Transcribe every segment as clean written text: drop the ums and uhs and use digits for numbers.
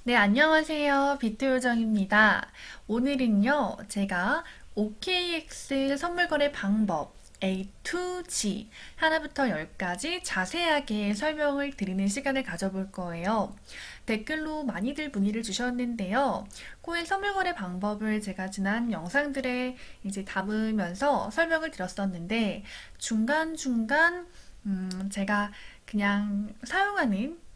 네, 안녕하세요. 비트요정입니다. 오늘은요, 제가 OKX 선물거래 방법 A to G 하나부터 열까지 자세하게 설명을 드리는 시간을 가져볼 거예요. 댓글로 많이들 문의를 주셨는데요. 코인 선물거래 방법을 제가 지난 영상들에 이제 담으면서 설명을 드렸었는데 중간중간 제가 그냥 사용하는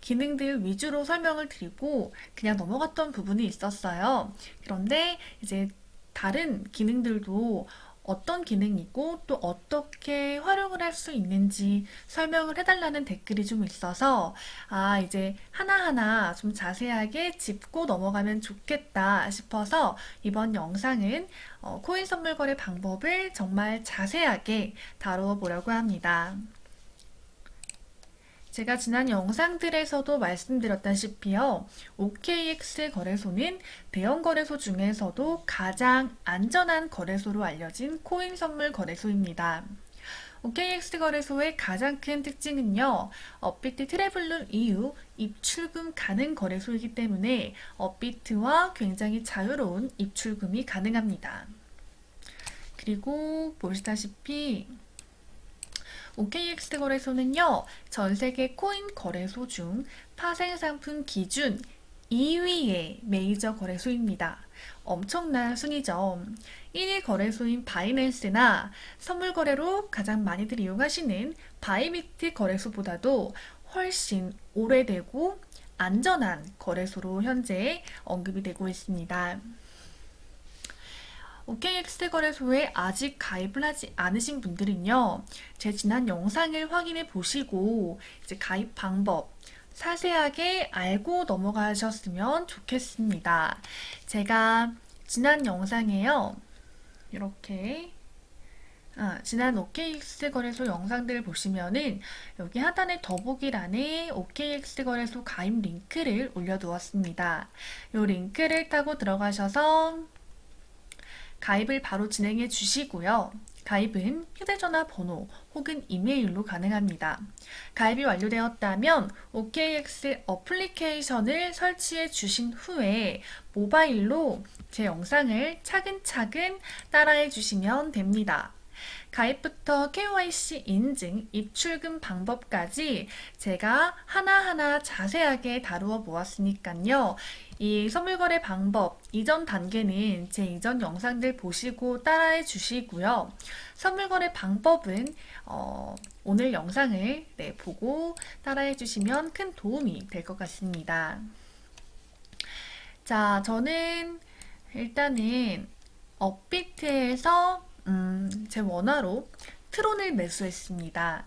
기능들 위주로 설명을 드리고 그냥 넘어갔던 부분이 있었어요. 그런데 이제 다른 기능들도 어떤 기능이고 또 어떻게 활용을 할 수 있는지 설명을 해달라는 댓글이 좀 있어서 이제 하나하나 좀 자세하게 짚고 넘어가면 좋겠다 싶어서 이번 영상은 코인 선물 거래 방법을 정말 자세하게 다루어 보려고 합니다. 제가 지난 영상들에서도 말씀드렸다시피요, OKX 거래소는 대형 거래소 중에서도 가장 안전한 거래소로 알려진 코인 선물 거래소입니다. OKX 거래소의 가장 큰 특징은요, 업비트 트래블룸 이후 입출금 가능 거래소이기 때문에 업비트와 굉장히 자유로운 입출금이 가능합니다. 그리고 보시다시피 OKX 거래소는요, 전 세계 코인 거래소 중 파생 상품 기준 2위의 메이저 거래소입니다. 엄청난 순위죠. 1위 거래소인 바이낸스나 선물 거래로 가장 많이들 이용하시는 바이비트 거래소보다도 훨씬 오래되고 안전한 거래소로 현재 언급이 되고 있습니다. OKX 거래소에 아직 가입을 하지 않으신 분들은요, 제 지난 영상을 확인해 보시고 이제 가입 방법 자세하게 알고 넘어가셨으면 좋겠습니다. 제가 지난 영상에요, 이렇게 지난 OKX 거래소 영상들을 보시면은 여기 하단의 더보기란에 OKX 거래소 가입 링크를 올려두었습니다. 이 링크를 타고 들어가셔서 가입을 바로 진행해 주시고요. 가입은 휴대전화 번호 혹은 이메일로 가능합니다. 가입이 완료되었다면 OKX 어플리케이션을 설치해 주신 후에 모바일로 제 영상을 차근차근 따라해 주시면 됩니다. 가입부터 KYC 인증, 입출금 방법까지 제가 하나하나 자세하게 다루어 보았으니까요. 이 선물거래 방법 이전 단계는 제 이전 영상들 보시고 따라해 주시고요. 선물거래 방법은 오늘 영상을 보고 따라해 주시면 큰 도움이 될 것 같습니다. 자, 저는 일단은 업비트에서 제 원화로 트론을 매수했습니다.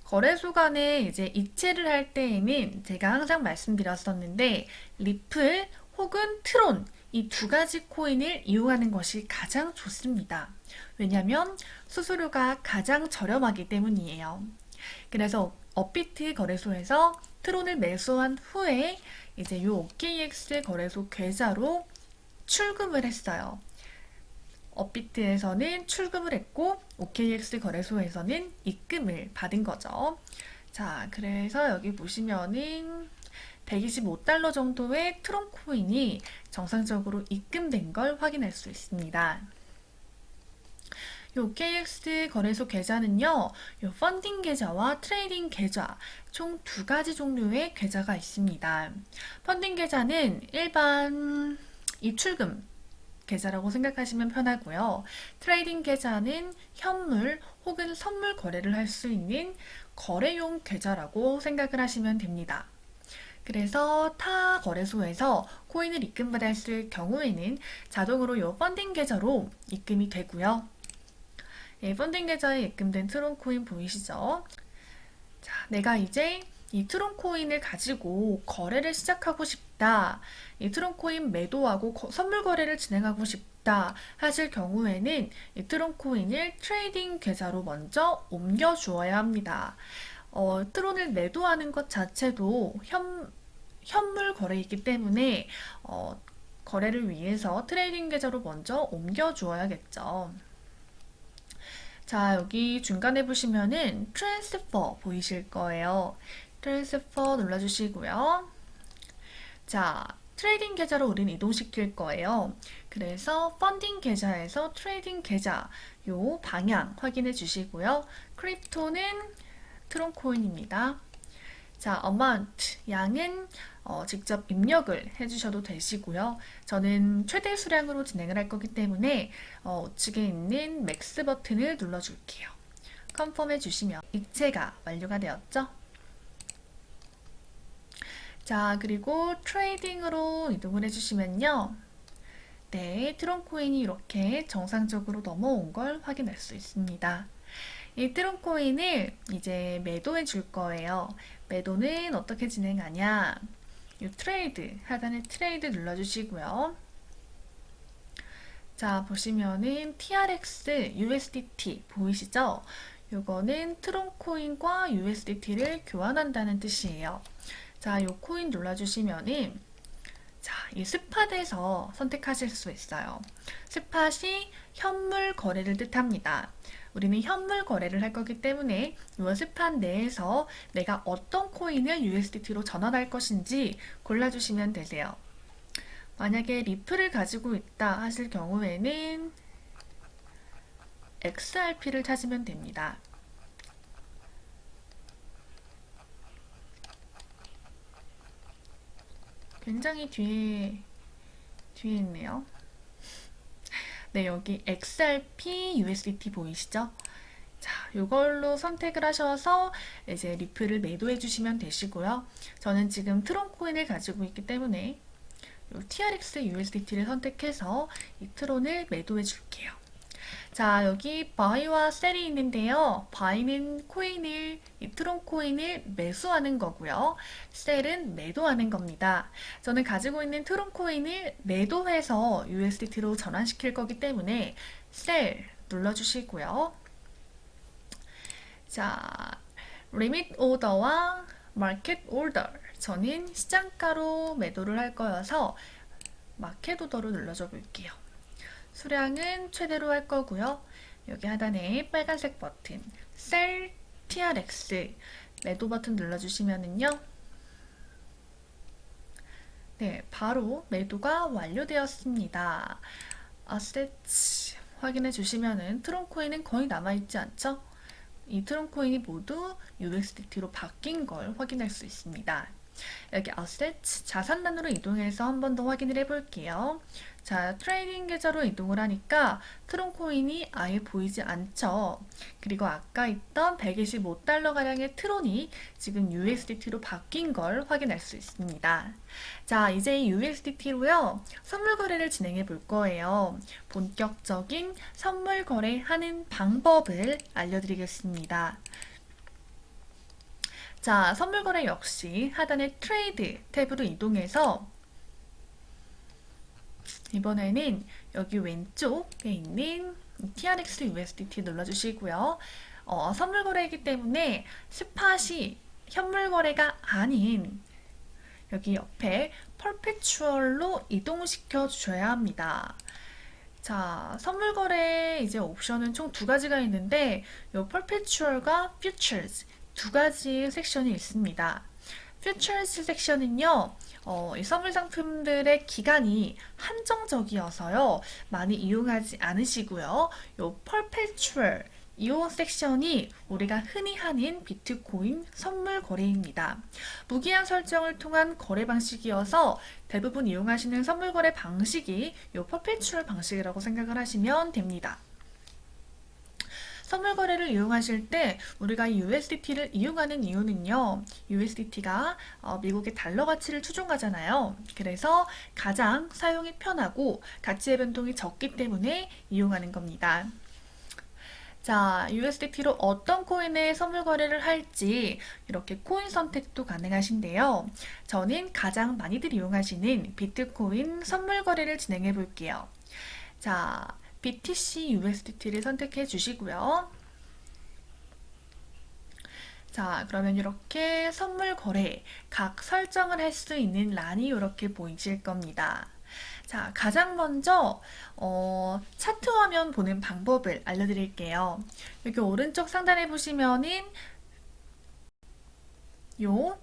거래소 간에 이제 이체를 할 때에는 제가 항상 말씀드렸었는데 리플 혹은 트론 이 두 가지 코인을 이용하는 것이 가장 좋습니다. 왜냐하면 수수료가 가장 저렴하기 때문이에요. 그래서 업비트 거래소에서 트론을 매수한 후에 이제 요 OKX 거래소 계좌로 출금을 했어요. 업비트에서는 출금을 했고 OKX 거래소에서는 입금을 받은 거죠. 자, 그래서 여기 보시면은 125달러 정도의 트론 코인이 정상적으로 입금된 걸 확인할 수 있습니다. 이 OKX 거래소 계좌는요, 이 펀딩 계좌와 트레이딩 계좌 총 두 가지 종류의 계좌가 있습니다. 펀딩 계좌는 일반 입출금 계좌라고 생각하시면 편하고요. 트레이딩 계좌는 현물 혹은 선물 거래를 할 수 있는 거래용 계좌라고 생각을 하시면 됩니다. 그래서 타 거래소에서 코인을 입금받았을 경우에는 자동으로 이 펀딩 계좌로 입금이 되고요. 펀딩 계좌에 입금된 트론 코인 보이시죠? 자, 내가 이제 이 트론 코인을 가지고 거래를 시작하고 싶다. 이 트론 코인 매도하고 선물 거래를 진행하고 싶다 하실 경우에는 이 트론 코인을 트레이딩 계좌로 먼저 옮겨 주어야 합니다. 트론을 매도하는 것 자체도 현물 거래이기 때문에 거래를 위해서 트레이딩 계좌로 먼저 옮겨 주어야겠죠. 자, 여기 중간에 보시면은 트랜스퍼 보이실 거예요. 트랜스퍼 눌러주시고요. 자, 트레이딩 계좌로 우리는 이동시킬 거예요. 그래서 펀딩 계좌에서 트레이딩 계좌 요 방향 확인해 주시고요. 크립토는 트론코인입니다. 자, amount 양은 직접 입력을 해주셔도 되시고요. 저는 최대 수량으로 진행을 할 거기 때문에 우측에 있는 맥스 버튼을 눌러줄게요. 컨펌 해주시면 입체가 완료가 되었죠. 자, 그리고 트레이딩으로 이동을 해주시면요. 네, 트론코인이 이렇게 정상적으로 넘어온 걸 확인할 수 있습니다. 이 트론코인을 이제 매도해 줄 거예요. 매도는 어떻게 진행하냐? 이 트레이드, 하단에 트레이드 눌러주시고요. 자, 보시면은 TRX USDT 보이시죠? 요거는 트론코인과 USDT를 교환한다는 뜻이에요. 자, 요 코인 눌러주시면은 자, 이 스팟에서 선택하실 수 있어요. 스팟이 현물 거래를 뜻합니다. 우리는 현물 거래를 할 거기 때문에 이 스팟 내에서 내가 어떤 코인을 USDT로 전환할 것인지 골라주시면 되세요. 만약에 리플을 가지고 있다 하실 경우에는 XRP를 찾으면 됩니다. 굉장히 뒤에 있네요. 네, 여기 XRP USDT 보이시죠? 자, 이걸로 선택을 하셔서 이제 리플을 매도해 주시면 되시고요. 저는 지금 트론코인을 가지고 있기 때문에 이 TRX USDT를 선택해서 이 트론을 매도해 줄게요. 자, 여기 buy와 sell이 있는데요. buy는 코인을, 이 트론 코인을 매수하는 거고요. sell은 매도하는 겁니다. 저는 가지고 있는 트론 코인을 매도해서 USDT로 전환시킬 거기 때문에 sell 눌러주시고요. 자, 리밋 오더와 마켓 오더. 저는 시장가로 매도를 할 거여서 마켓 오더로 눌러줘 볼게요. 수량은 최대로 할 거고요. 여기 하단에 빨간색 버튼 Sell TRX 매도 버튼 눌러주시면은요. 네, 바로 매도가 완료되었습니다. 어셋 확인해 주시면은 트론코인은 거의 남아있지 않죠? 이 트론코인이 모두 USDT로 바뀐 걸 확인할 수 있습니다. 여기 어셋 자산란으로 이동해서 한 번 더 확인을 해볼게요. 자, 트레이딩 계좌로 이동을 하니까 트론코인이 아예 보이지 않죠. 그리고 아까 있던 125달러 가량의 트론이 지금 USDT로 바뀐 걸 확인할 수 있습니다. 자, 이제 이 USDT로요 선물 거래를 진행해 볼 거예요. 본격적인 선물 거래하는 방법을 알려드리겠습니다. 자, 선물 거래 역시 하단의 트레이드 탭으로 이동해서 이번에는 여기 왼쪽에 있는 TRX USDT 눌러주시고요. 선물 거래이기 때문에 스팟이 현물 거래가 아닌 여기 옆에 퍼페추얼로 이동시켜 주셔야 합니다. 자, 선물 거래 이제 옵션은 총 두 가지가 있는데 이 퍼페추얼과 퓨처즈 두 가지 섹션이 있습니다. 퓨처스 섹션은요, 이 선물 상품들의 기간이 한정적이어서요, 많이 이용하지 않으시고요. 요 perpetual 이 섹션이 우리가 흔히 하는 비트코인 선물 거래입니다. 무기한 설정을 통한 거래 방식이어서 대부분 이용하시는 선물 거래 방식이 요 perpetual 방식이라고 생각을 하시면 됩니다. 선물 거래를 이용하실 때 우리가 이 USDT를 이용하는 이유는요. USDT가 미국의 달러 가치를 추종하잖아요. 그래서 가장 사용이 편하고 가치의 변동이 적기 때문에 이용하는 겁니다. 자, USDT로 어떤 코인의 선물 거래를 할지 이렇게 코인 선택도 가능하신데요. 저는 가장 많이들 이용하시는 비트코인 선물 거래를 진행해 볼게요. 자, BTC USDT를 선택해 주시고요. 자, 그러면 이렇게 선물 거래 각 설정을 할 수 있는 란이 이렇게 보이실 겁니다. 자, 가장 먼저 차트 화면 보는 방법을 알려드릴게요. 여기 오른쪽 상단에 보시면은 요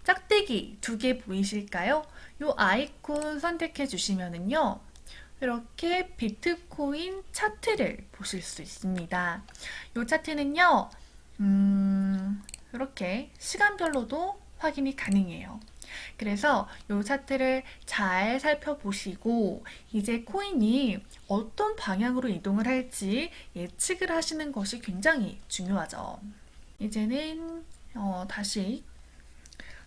짝대기 두 개 보이실까요? 이 아이콘 선택해 주시면은요. 이렇게 비트코인 차트를 보실 수 있습니다. 이 차트는요, 이렇게 시간별로도 확인이 가능해요. 그래서 이 차트를 잘 살펴보시고 이제 코인이 어떤 방향으로 이동을 할지 예측을 하시는 것이 굉장히 중요하죠. 이제는 다시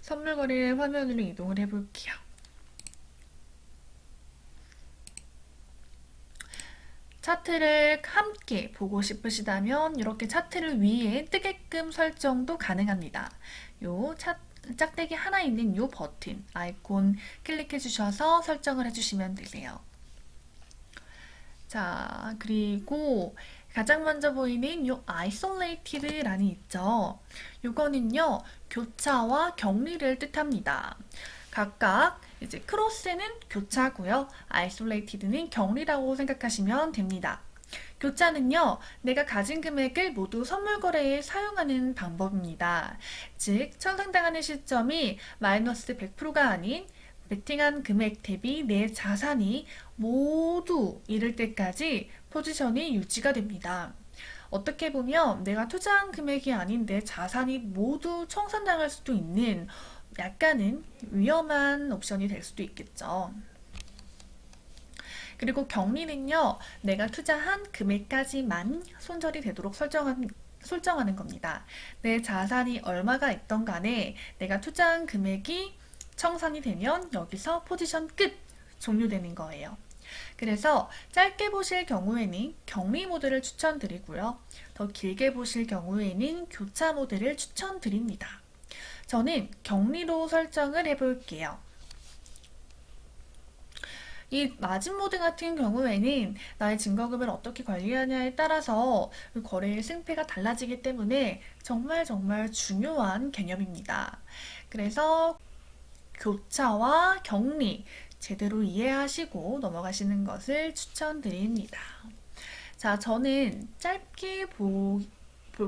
선물거래 화면으로 이동을 해볼게요. 차트를 함께 보고 싶으시다면 이렇게 차트를 위에 뜨게끔 설정도 가능합니다. 요 짝대기 하나 있는 요 버튼, 아이콘 클릭해 주셔서 설정을 해주시면 되세요. 자, 그리고 가장 먼저 보이는 요 isolated란이 있죠. 요거는요, 교차와 격리를 뜻합니다. 각각 이제 크로스는 교차고요. 아이솔레이티드는 격리라고 생각하시면 됩니다. 교차는요, 내가 가진 금액을 모두 선물 거래에 사용하는 방법입니다. 즉, 청산당하는 시점이 마이너스 100%가 아닌 베팅한 금액 대비 내 자산이 모두 이를 때까지 포지션이 유지가 됩니다. 어떻게 보면 내가 투자한 금액이 아닌 내 자산이 모두 청산당할 수도 있는 약간은 위험한 옵션이 될 수도 있겠죠. 그리고 격리는요, 내가 투자한 금액까지만 손절이 되도록 설정하는 겁니다. 내 자산이 얼마가 있던 간에 내가 투자한 금액이 청산이 되면 여기서 포지션 끝! 종료되는 거예요. 그래서 짧게 보실 경우에는 격리 모드를 추천드리고요. 더 길게 보실 경우에는 교차 모드를 추천드립니다. 저는 격리로 설정을 해볼게요. 이 마진 모드 같은 경우에는 나의 증거금을 어떻게 관리하냐에 따라서 거래의 승패가 달라지기 때문에 정말 중요한 개념입니다. 그래서 교차와 격리 제대로 이해하시고 넘어가시는 것을 추천드립니다. 자, 저는 짧게 볼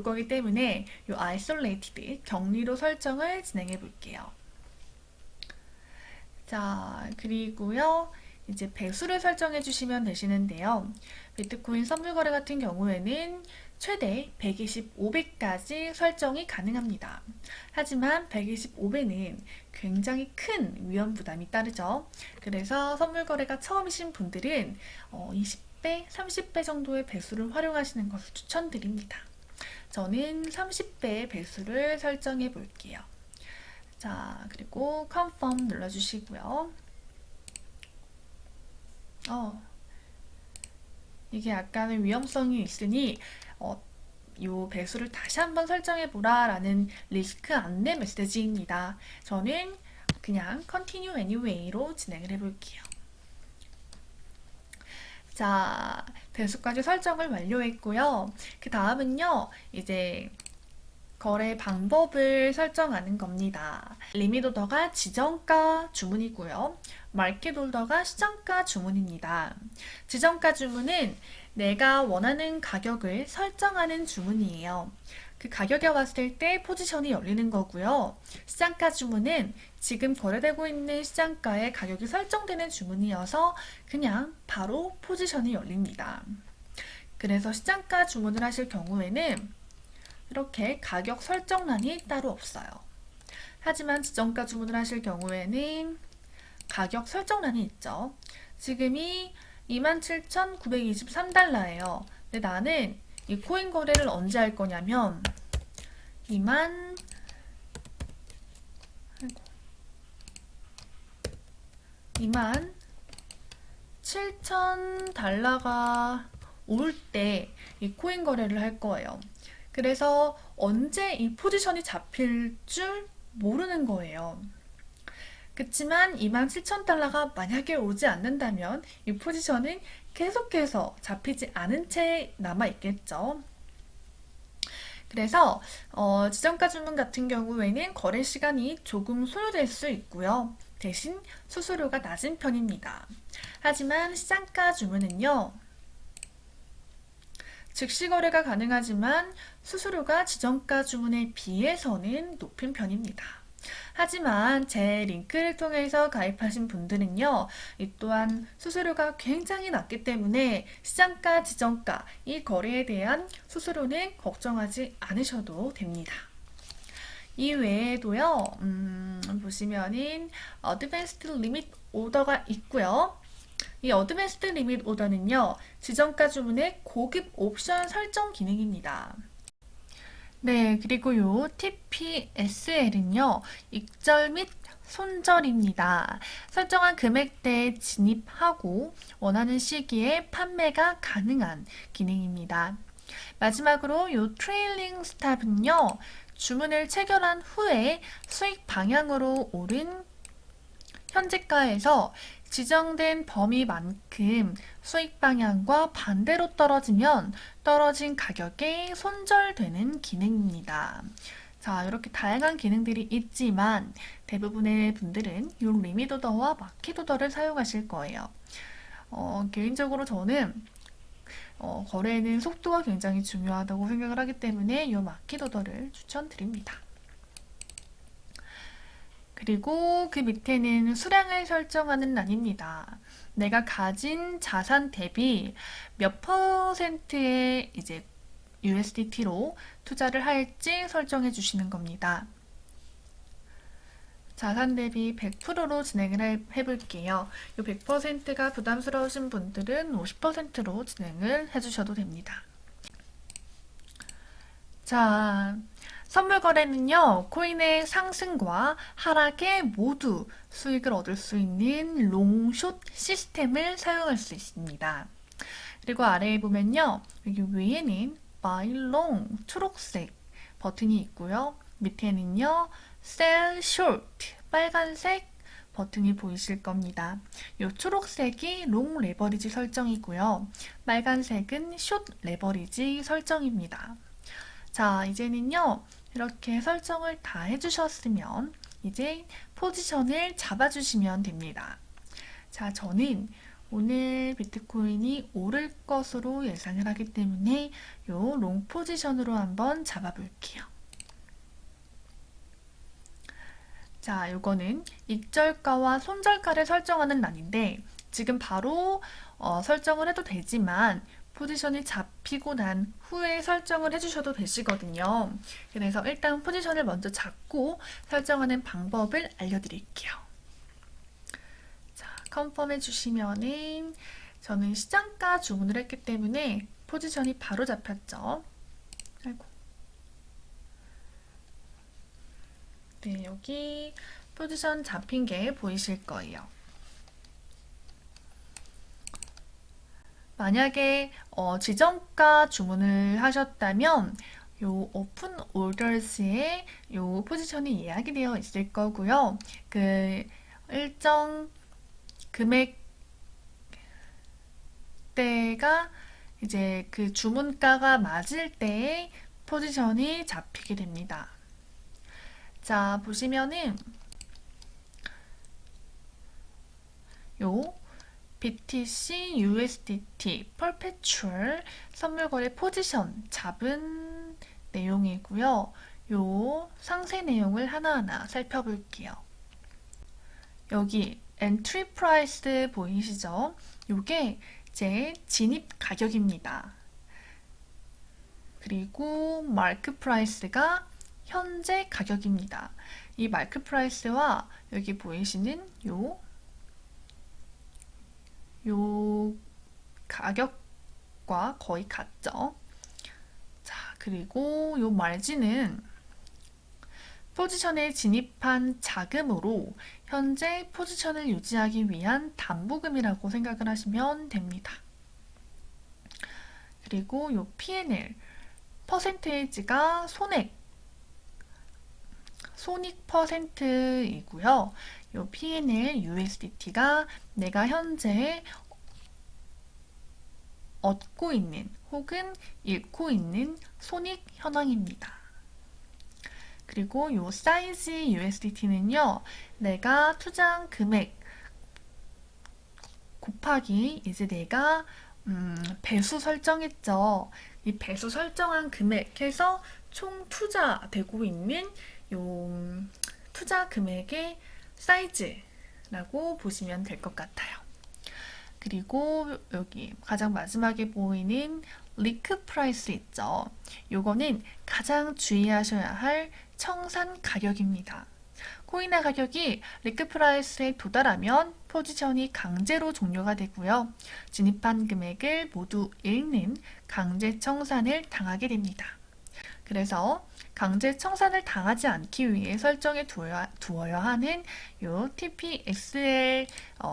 거기 때문에 이 isolated 격리로 설정을 진행해 볼게요. 자, 그리고요. 이제 배수를 설정해 주시면 되시는데요. 비트코인 선물 거래 같은 경우에는 최대 125배까지 설정이 가능합니다. 하지만 125배는 굉장히 큰 위험 부담이 따르죠. 그래서 선물 거래가 처음이신 분들은 20배, 30배 정도의 배수를 활용하시는 것을 추천드립니다. 저는 30배의 배수를 설정해 볼게요. 자, 그리고 confirm 눌러주시고요. 이게 약간의 위험성이 있으니 이 배수를 다시 한번 설정해 보라 라는 리스크 안내 메시지입니다. 저는 그냥 continue anyway로 진행을 해 볼게요. 자, 배수까지 설정을 완료했고요. 그 다음은요, 이제 거래 방법을 설정하는 겁니다. 리밋 오더가 지정가 주문이고요. 마켓 오더가 시장가 주문입니다. 지정가 주문은 내가 원하는 가격을 설정하는 주문이에요. 그 가격에 왔을 때 포지션이 열리는 거고요. 시장가 주문은 지금 거래되고 있는 시장가에 가격이 설정되는 주문이어서 그냥 바로 포지션이 열립니다. 그래서 시장가 주문을 하실 경우에는 이렇게 가격 설정란이 따로 없어요. 하지만 지정가 주문을 하실 경우에는 가격 설정란이 있죠. 지금이 27,923달러예요. 근데 나는 이 코인 거래를 언제 할 거냐면 27,000달러가 올 때 이 코인 거래를 할 거예요. 그래서 언제 이 포지션이 잡힐 줄 모르는 거예요. 그치만 27,000달러가 만약에 오지 않는다면 이 포지션은 계속해서 잡히지 않은 채 남아있겠죠. 그래서 지정가 주문 같은 경우에는 거래 시간이 조금 소요될 수 있고요. 대신 수수료가 낮은 편입니다. 하지만 시장가 주문은요. 즉시 거래가 가능하지만 수수료가 지정가 주문에 비해서는 높은 편입니다. 하지만 제 링크를 통해서 가입하신 분들은요, 이 또한 수수료가 굉장히 낮기 때문에 시장가, 지정가, 이 거래에 대한 수수료는 걱정하지 않으셔도 됩니다. 이 외에도요, 보시면은 어드밴스드 리밋 오더가 있고요. 이 어드밴스드 리밋 오더는요, 지정가 주문의 고급 옵션 설정 기능입니다. 네, 그리고 요 TPSL은요, 익절 및 손절입니다. 설정한 금액대에 진입하고 원하는 시기에 판매가 가능한 기능입니다. 마지막으로 요 트레일링 스탑은요, 주문을 체결한 후에 수익 방향으로 오른 현재가에서 지정된 범위만큼 수익 방향과 반대로 떨어지면 떨어진 가격에 손절되는 기능입니다. 자, 이렇게 다양한 기능들이 있지만 대부분의 분들은 이 리밋 오더와 마켓 오더를 사용하실 거예요. 개인적으로 저는 거래에는 속도가 굉장히 중요하다고 생각을 하기 때문에 이 마켓 오더를 추천드립니다. 그리고 그 밑에는 수량을 설정하는 란입니다. 내가 가진 자산 대비 몇 퍼센트의 이제 USDT로 투자를 할지 설정해 주시는 겁니다. 자산 대비 100%로 진행을 해볼게요. 이 100%가 부담스러우신 분들은 50%로 진행을 해주셔도 됩니다. 자, 선물 거래는요, 코인의 상승과 하락에 모두 수익을 얻을 수 있는 롱숏 시스템을 사용할 수 있습니다. 그리고 아래에 보면요, 여기 위에는 Buy Long 초록색 버튼이 있고요. 밑에는요, Sell Short 빨간색 버튼이 보이실 겁니다. 이 초록색이 롱 레버리지 설정이고요. 빨간색은 숏 레버리지 설정입니다. 자, 이제는요, 이렇게 설정을 다 해주셨으면 이제 포지션을 잡아주시면 됩니다. 자, 저는 오늘 비트코인이 오를 것으로 예상을 하기 때문에 요 롱 포지션으로 한번 잡아볼게요. 자, 요거는 익절가와 손절가를 설정하는 란인데 지금 바로 설정을 해도 되지만 포지션이 잡히고 난 후에 설정을 해주셔도 되시거든요. 그래서 일단 포지션을 먼저 잡고 설정하는 방법을 알려드릴게요. 자, 컨펌 해주시면은 저는 시장가 주문을 했기 때문에 포지션이 바로 잡혔죠. 아이고. 네, 여기 포지션 잡힌 게 보이실 거예요. 만약에 지정가 주문을 하셨다면 요 오픈 오더스에 요 포지션이 예약이 되어 있을 거고요. 그 일정 금액대가 이제 그 주문가가 맞을 때에 포지션이 잡히게 됩니다. 자, 보시면은 요 BTC, USDT, Perpetual 선물 거래 포지션 잡은 내용이고요. 요 상세 내용을 하나하나 살펴볼게요. 여기 엔트리 프라이스 보이시죠? 요게 제 진입 가격입니다. 그리고 마크 프라이스가 현재 가격입니다. 이 마크 프라이스와 여기 보이시는 요 가격과 거의 같죠? 자, 그리고 요 말지는 포지션에 진입한 자금으로 현재 포지션을 유지하기 위한 담보금이라고 생각을 하시면 됩니다. 그리고 요 P&L 퍼센테이지가 손익 퍼센트이고요. 요 P&L USDT가 내가 현재 얻고 있는 혹은 잃고 있는 손익 현황입니다. 그리고 요 사이즈 USDT는요, 내가 투자한 금액 곱하기 이제 내가 배수 설정했죠. 이 배수 설정한 금액에서 총 투자되고 있는 요 투자 금액의 사이즈라고 보시면 될 것 같아요. 그리고 여기 가장 마지막에 보이는 리크 프라이스 있죠. 요거는 가장 주의하셔야 할 청산 가격입니다. 코인의 가격이 리크 프라이스에 도달하면 포지션이 강제로 종료가 되고요. 진입한 금액을 모두 잃는 강제 청산을 당하게 됩니다. 그래서 강제 청산을 당하지 않기 위해 설정해 두어야 하는 요 TPXL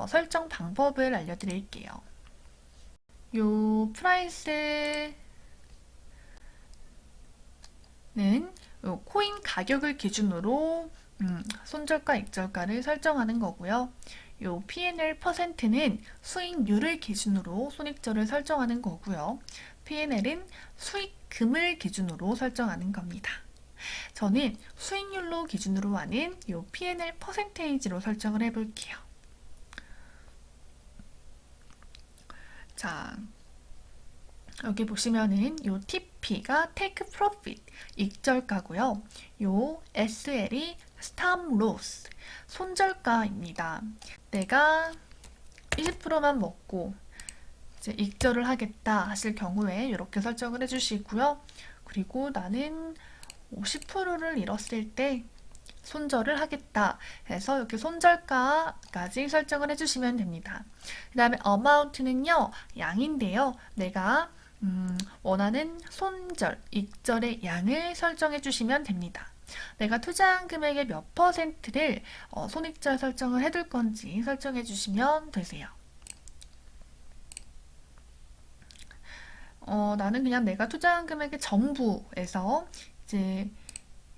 설정 방법을 알려드릴게요. 요 프라이스는 요 코인 가격을 기준으로 손절가, 익절가를 설정하는 거고요. 요 P&L %는 수익률을 기준으로 손익절을 설정하는 거고요. P&L은 수익금을 기준으로 설정하는 겁니다. 저는 수익률로 기준으로 하는 요 P&L %로 설정을 해볼게요. 자, 여기 보시면은 요 TP가 Take Profit, 익절가고요. 요 SL이 Stop Loss, 손절가입니다. 내가 20%만 먹고 이제 익절을 하겠다 하실 경우에 이렇게 설정을 해주시고요. 그리고 나는 50%를 잃었을 때 손절을 하겠다 해서 이렇게 손절가까지 설정을 해주시면 됩니다. 그 다음에 amount는요, 양인데요. 내가 원하는 손절, 익절의 양을 설정해 주시면 됩니다. 내가 투자한 금액의 몇 %를 손익절 설정을 해둘 건지 설정해 주시면 되세요. 나는 그냥 내가 투자한 금액의 전부에서 이제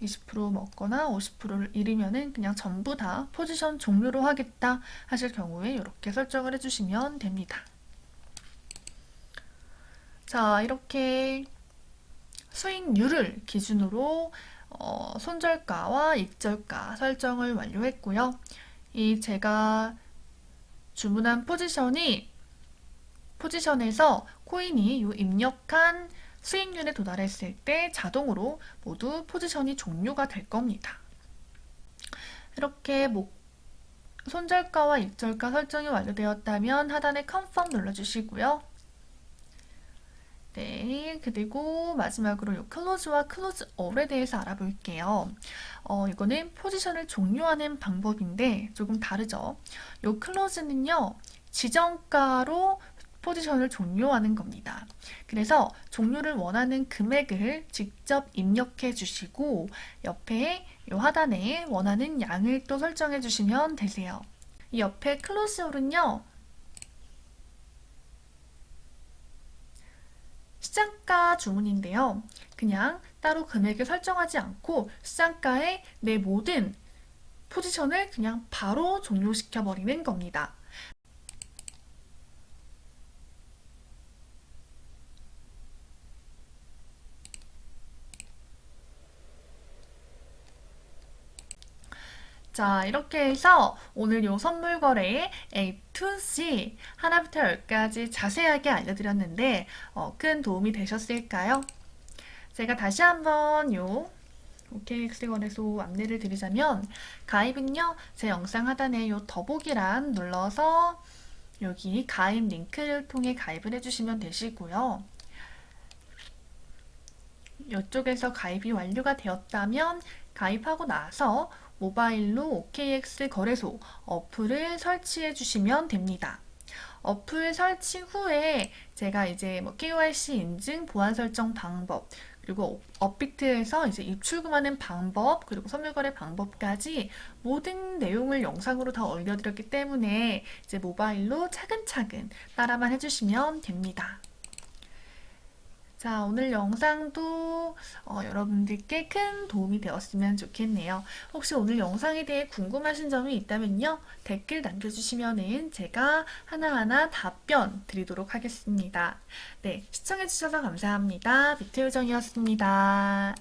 20% 먹거나 50%를 잃으면은 그냥 전부 다 포지션 종료로 하겠다 하실 경우에 이렇게 설정을 해주시면 됩니다. 자, 이렇게 수익률을 기준으로 손절가와 익절가 설정을 완료했고요. 이 제가 주문한 포지션에서 코인이 요 입력한 수익률에 도달했을 때 자동으로 모두 포지션이 종료가 될 겁니다. 이렇게 손절가와 익절가 설정이 완료되었다면 하단에 Confirm 눌러주시고요. 네, 그리고 마지막으로 요 클로즈와 클로즈 all에 대해서 알아볼게요. 이거는 포지션을 종료하는 방법인데 조금 다르죠. 요 클로즈는요, 지정가로 포지션을 종료하는 겁니다. 그래서 종료를 원하는 금액을 직접 입력해 주시고 옆에 이 하단에 원하는 양을 또 설정해 주시면 되세요. 이 옆에 클로즈홀은요, 시장가 주문인데요. 그냥 따로 금액을 설정하지 않고 시장가에 내 모든 포지션을 그냥 바로 종료시켜 버리는 겁니다. 자, 이렇게 해서 오늘 요 선물 거래의 A to Z 하나부터 10까지 자세하게 알려드렸는데 큰 도움이 되셨을까요? 제가 다시 한번 요 OKX 거래소 안내를 드리자면 가입은요, 제 영상 하단에 요 더보기란 눌러서 여기 가입 링크를 통해 가입을 해주시면 되시고요. 이쪽에서 가입이 완료가 되었다면 가입하고 나서 모바일로 OKX 거래소 어플을 설치해 주시면 됩니다. 어플 설치 후에 제가 이제 KYC 인증, 보안 설정 방법, 그리고 업비트에서 이제 입출금하는 방법, 그리고 선물거래 방법까지 모든 내용을 영상으로 다 올려드렸기 때문에 이제 모바일로 차근차근 따라만 해주시면 됩니다. 자, 오늘 영상도 여러분들께 큰 도움이 되었으면 좋겠네요. 혹시 오늘 영상에 대해 궁금하신 점이 있다면요, 댓글 남겨주시면은 제가 하나하나 답변 드리도록 하겠습니다. 네, 시청해주셔서 감사합니다. 비트요정이었습니다.